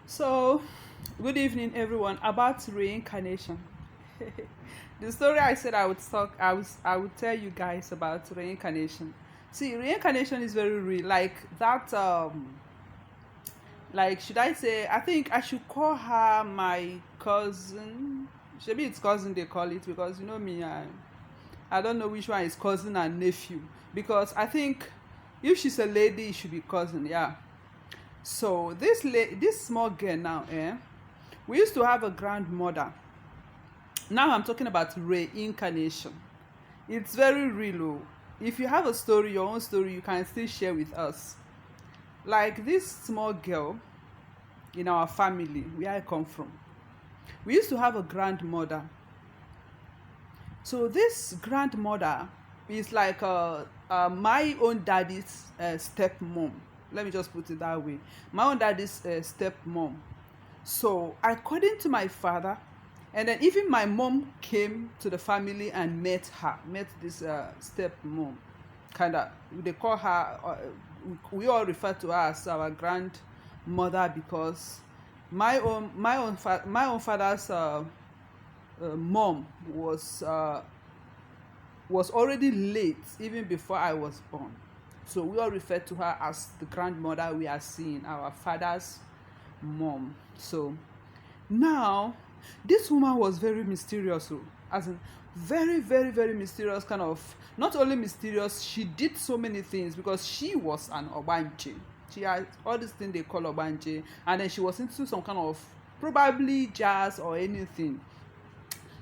So, good evening, everyone. About reincarnation. The story I said I would tell you guys about reincarnation. See, reincarnation is very real. Like that. Like should I say? I think I should call her my cousin. Maybe it's cousin they call it because you know me. I don't know which one is cousin and nephew because I think if she's a lady, it should be cousin. Yeah. So this small girl now, we used to have a grandmother. Now I'm talking about reincarnation. It's very real. Oh. If you have a story, your own story, you can still share with us. Like this small girl in our family, where I come from, we used to have a grandmother. So this grandmother is like my own daddy's stepmom. Let me just put it that way. My own daddy's stepmom. So according to my father, and then even my mom came to the family and met this stepmom. Kinda, they call her. We all refer to her as our grandmother because my own father's mom was already late even before I was born. So we all refer to her as the grandmother we are seeing, our father's mom. So now this woman was very mysterious, oh, as in very, very, very mysterious, kind of not only mysterious, she did so many things because she was an Obanje. She had all these things they call Obanje, and then she was into some kind of probably jazz or anything.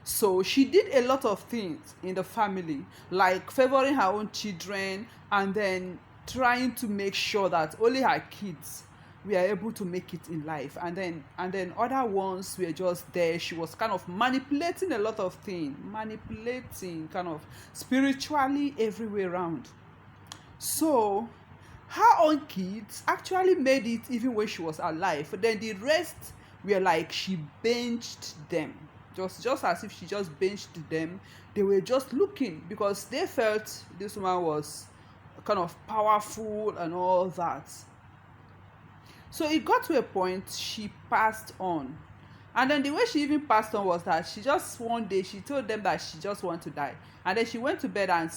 So she did a lot of things in the family, like favoring her own children and then trying to make sure that only her kids were able to make it in life. And then other ones were just there. She was kind of manipulating a lot of things, manipulating kind of spiritually every way around. So her own kids actually made it even when she was alive. Then the rest were like she benched them. Just as if she just benched them. They were just looking because they felt this woman was kind of powerful and all that. So it got to a point she passed on. And then the way she even passed on was that she just one day she told them that she just want to die. And then she went to bed and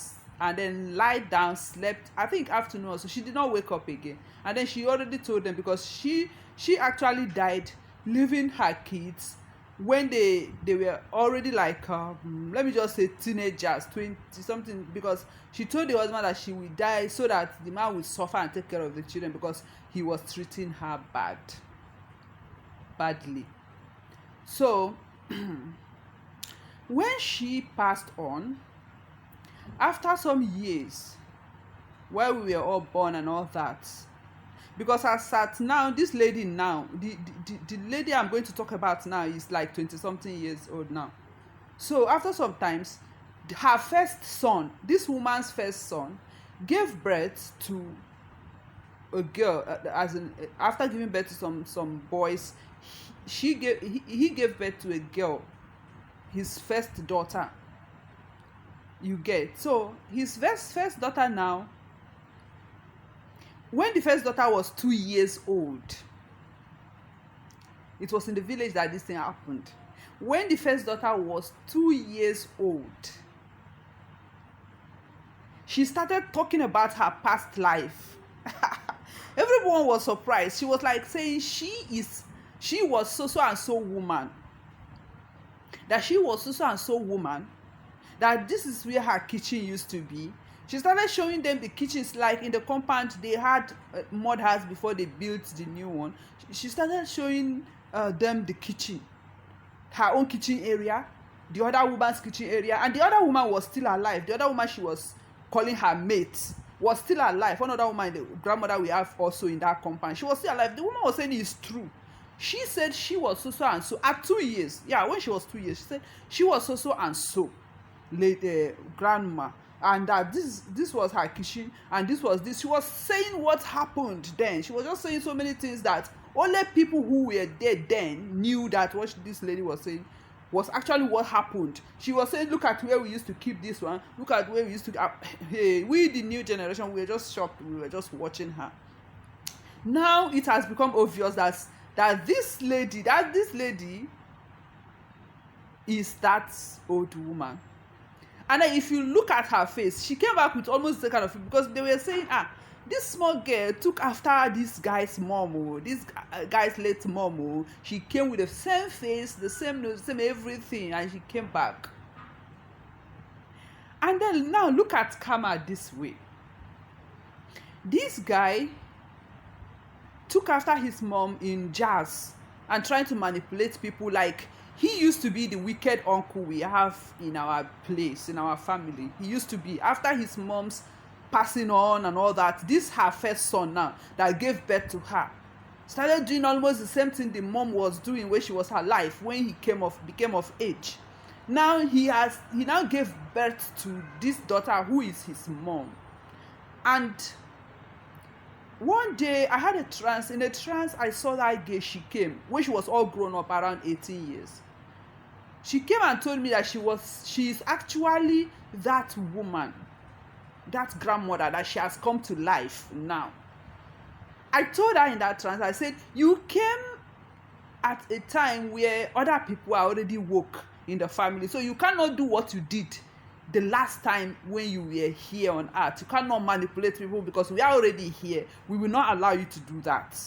then lied down, slept, I think afternoon, so she did not wake up again. And then she already told them because she actually died leaving her kids when they were already like let me just say teenagers, 20 something, because she told the husband that she will die so that the man will suffer and take care of the children because he was treating her badly. So when she passed on after some years, while we were all born and all that, because as at now this lady now the lady I'm going to talk about now is like 20 something years old now. So after some times, her first son, this woman's first son, gave birth to a girl, as in after giving birth to some boys, he gave birth to a girl, his first daughter. You get? So his first daughter now, when the first daughter was 2 years old, it was in the village that this thing happened. When the first daughter was 2 years old, she started talking about her past life. Everyone was surprised. She was like saying she was so and so woman, that she was so and so woman, that this is where her kitchen used to be. She started showing them the kitchens, like in the compound they had mud house before they built the new one. She started showing them the kitchen, her own kitchen area, the other woman's kitchen area, and the other woman was still alive. The other woman she was calling her mate was still alive. One other woman, the grandmother we have also in that compound, she was still alive. The woman was saying it's true. She said she was so and so at 2 years. Yeah, when she was 2 years, she said she was so and so late grandma, and that this was her kitchen, and this was this. She was saying what happened then. She was just saying so many things that only people who were there then knew that what this lady was saying was actually what happened. She was saying, look at where we used to keep this one, look at where we used to hey, we the new generation, we were just shocked. We were just watching her. Now it has become obvious that that this lady is that old woman. And then if you look at her face, she came back with almost the kind of, because they were saying, this small girl took after this guy's mom, this guy's late mom. She came with the same face, the same nose, same everything, and she came back. And then now look at karma this way. This guy took after his mom in jazz and trying to manipulate people. Like, he used to be the wicked uncle we have in our place, in our family. He used to be, after his mom's passing on and all that, this her first son now that gave birth to her started doing almost the same thing the mom was doing when she was alive, when he became of age. Now he now gave birth to this daughter who is his mom. And one day I had a trance. In a trance, I saw that girl. She came when she was all grown up, around 18 years. She came and told me that she is actually that woman, that grandmother, that she has come to life now. I told her in that trance, I said, you came at a time where other people are already woke in the family, so you cannot do what you did the last time when you were here on earth. You cannot manipulate people because we are already here. We will not allow you to do that.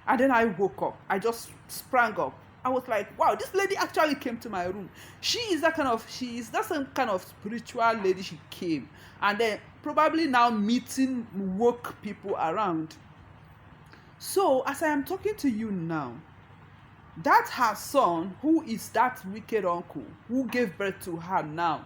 And then I woke up. I just sprang up. I was like, wow, this lady actually came to my room. She is that some kind of spiritual lady. She came, and then probably now meeting woke people around. So as I am talking to you now, that her son, who is that wicked uncle who gave birth to her now,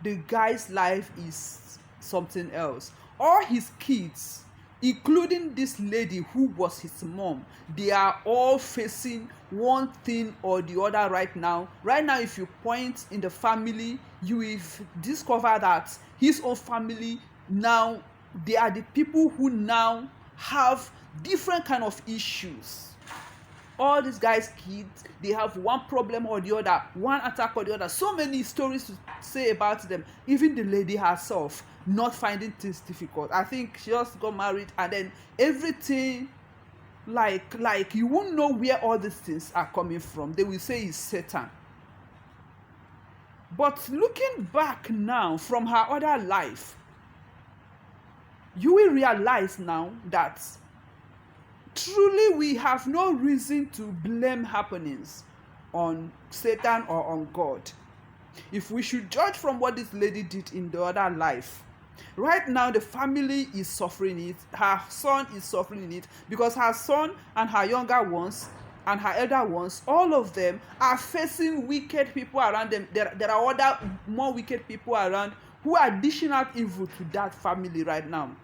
the guy's life is something else. All his kids, including this lady who was his mom, they are all facing one thing or the other right now. Right now, if you point in the family, you will discover that his own family now, they are the people who now have different kind of issues. All these guys' kids, they have one problem or the other, one attack or the other. So many stories to say about them. Even the lady herself not finding things difficult. I think she just got married, and then everything, like you won't know where all these things are coming from. They will say it's Satan. But looking back now from her other life, you will realize now that truly we have no reason to blame happenings on Satan or on God. If we should judge from what this lady did in the other life, right now the family is suffering it. Her son is suffering it because her son and her younger ones and her elder ones, all of them are facing wicked people around them. There are other more wicked people around who are dishing out evil to that family right now.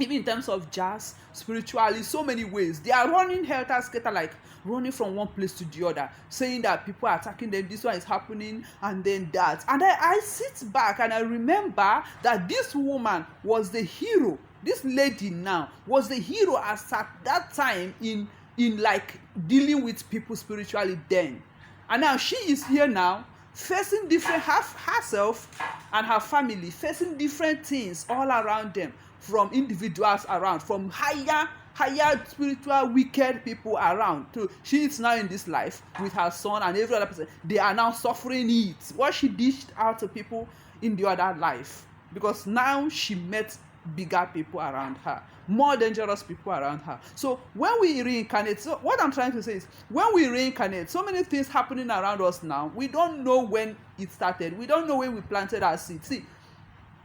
Even in terms of jazz, spiritually, so many ways. They are running helter-skelter, like running from one place to the other, saying that people are attacking them, this one is happening, and then that. And I sit back and I remember that this woman was the hero. This lady now was the hero at that time in like dealing with people spiritually then. And now she is here now, facing different, herself and her family, facing different things all around them, from individuals around, from higher spiritual wicked people around. So she is now in this life with her son and every other person. They are now suffering it, what she dished out to people in the other life, because now she met bigger people around her, more dangerous people around her. So when we reincarnate, so what I'm trying to say is, when we reincarnate, so many things happening around us now, we don't know when it started. We don't know when we planted our seed. See,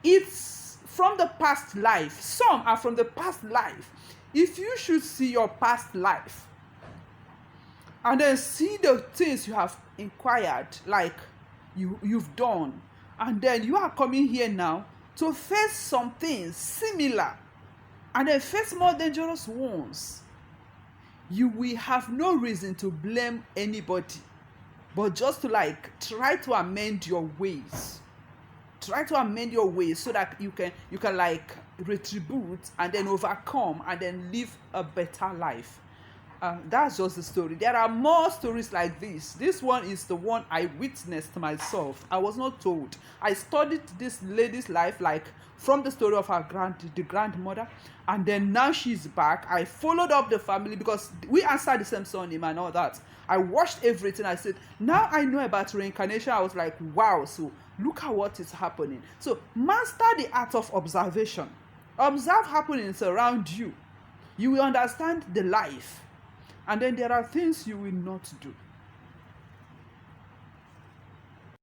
it's from the past life. Some are from the past life. If you should see your past life and then see the things you have inquired, like you've done, and then you are coming here now to face some things similar and then face more dangerous ones, you will have no reason to blame anybody, but just to try to amend your ways. Try to amend your ways so that you can retribute and then overcome and then live a better life. That's just the story. There are more stories like this. This one is the one I witnessed myself. I was not told. I studied this lady's life, like from the story of her grandmother, and then now she's back. I followed up the family because we answered the same surname and all that. I watched everything. I said, now I know about reincarnation. I was like, wow. So look at what is happening. So master the art of observation. Observe happenings around you. You will understand the life. And then there are things you will not do.